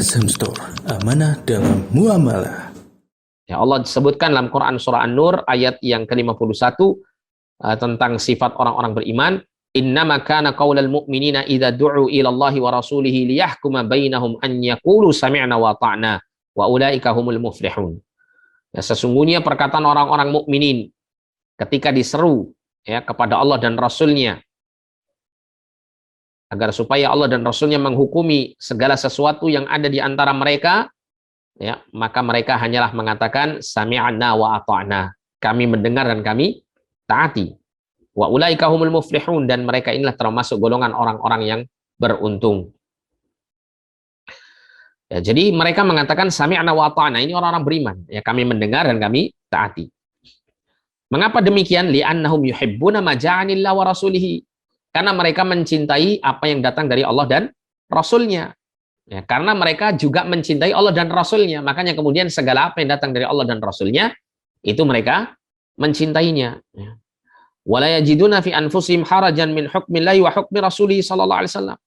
Azam Store, amanah dalam muamalah. Ya, Allah sebutkan dalam Quran surah An-Nur ayat yang ke-51 tentang sifat orang-orang beriman. Innama kana qaulal mu'minina idza du'u ila Allahi wa rasulihi liyahkuma bainahum an yaqulu sami'na wa ta'na wa ulaika humul muflihun. Ya, sesungguhnya perkataan orang-orang mukminin ketika diseru ya kepada Allah dan Rasulnya agar supaya Allah dan Rasulnya menghukumi segala sesuatu yang ada di antara mereka, ya, maka mereka hanyalah mengatakan sami'na wa ata'na, kami mendengar dan kami taati. Wa ulaika humul muflihun, dan mereka inilah termasuk golongan orang-orang yang beruntung. Ya, jadi mereka mengatakan sami'na wa ata'na, ini orang-orang beriman, ya, kami mendengar dan kami taati. Mengapa demikian? Li'annahum yuhibbuna ma ja'anillahu wa rasulihi. Karena mereka mencintai apa yang datang dari Allah dan Rasulnya. Ya, karena mereka juga mencintai Allah dan Rasulnya, makanya kemudian segala apa yang datang dari Allah dan Rasulnya itu mereka mencintainya. Ya. Wala yajiduna fi anfusihim harajan min hukmillahi wa hukmi rasulihi sallallahu alaihi wasallam.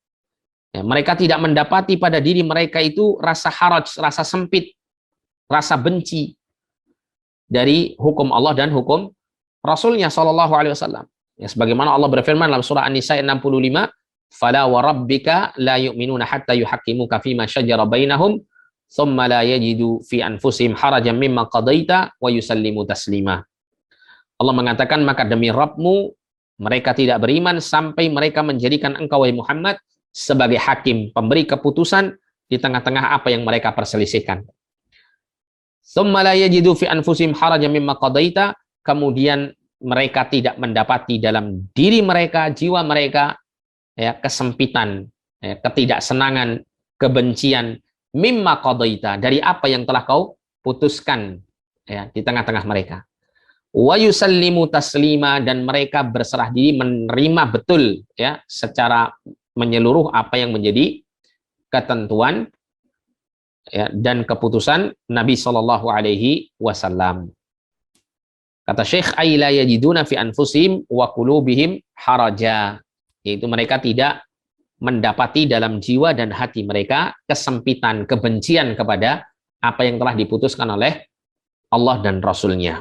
Ya, mereka tidak mendapati pada diri mereka itu rasa haraj, rasa sempit, rasa benci dari hukum Allah dan hukum Rasulnya sallallahu alaihi wasallam. Ya, sebagaimana Allah berfirman dalam surah An-Nisa 65, "Fala wa rabbika la yu'minuna hatta yuhaqqimuka fima shajara bainahum, thumma la yajidu fi anfusihim harajan mimma qadaita wa yusallimu taslima." Allah mengatakan, maka demi Rabbmu mereka tidak beriman sampai mereka menjadikan engkau wahai Muhammad sebagai hakim, pemberi keputusan di tengah-tengah apa yang mereka perselisihkan. Thumma la yajidu fi anfusihim harajan mimma qadaita, kemudian mereka tidak mendapati dalam diri mereka, jiwa mereka, ya, kesempitan, ya, ketidaksenangan, kebencian, mimma qadaita, dari apa yang telah kau putuskan, ya, di tengah-tengah mereka. Wa yusallimu taslima, dan mereka berserah diri menerima betul, ya, secara menyeluruh apa yang menjadi ketentuan, ya, dan keputusan Nabi Shallallahu Alaihi Wasallam. Kata Syekh, ay la yajiduna fi anfusihim wa qulubihim haraja, yaitu mereka tidak mendapati dalam jiwa dan hati mereka kesempitan, kebencian kepada apa yang telah diputuskan oleh Allah dan Rasulnya.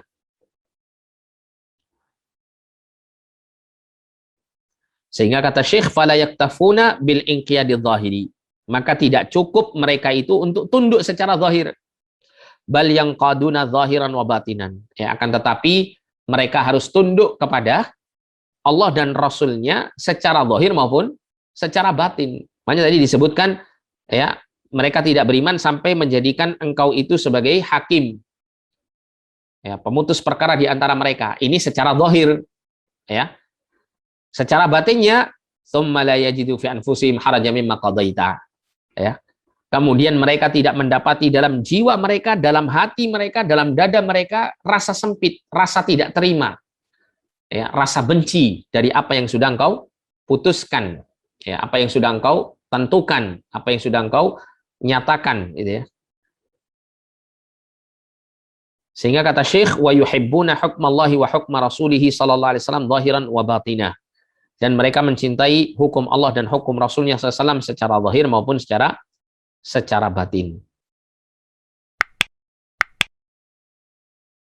Sehingga kata Syekh, fala yaktafuna bil inqiyadidh dhahiri, maka tidak cukup mereka itu untuk tunduk secara zahir. Bal yang qaduna zahiran wa batinan, ya, akan tetapi mereka harus tunduk kepada Allah dan Rasulnya secara zahir maupun secara batin. Makanya tadi disebutkan, ya, mereka tidak beriman sampai menjadikan engkau itu sebagai hakim, ya, pemutus perkara di antara mereka. Ini secara zahir, ya. Secara batinnya, tsumma la yajidu fi anfusihim harajan mimma qadaita, ya. Kemudian mereka tidak mendapati dalam jiwa mereka, dalam hati mereka, dalam dada mereka rasa sempit, rasa tidak terima, ya, rasa benci dari apa yang sudah engkau putuskan, ya, apa yang sudah engkau tentukan, apa yang sudah engkau nyatakan, gitu ya. Sehingga kata Syekh, wa yuhibbuna hukmallahi wa hukma rasulihi sallallahu alaihi wasallam zahiran wa batinah, dan mereka mencintai hukum Allah dan hukum Rasulnya sallallahu alaihi wasallam secara zahir maupun secara batin.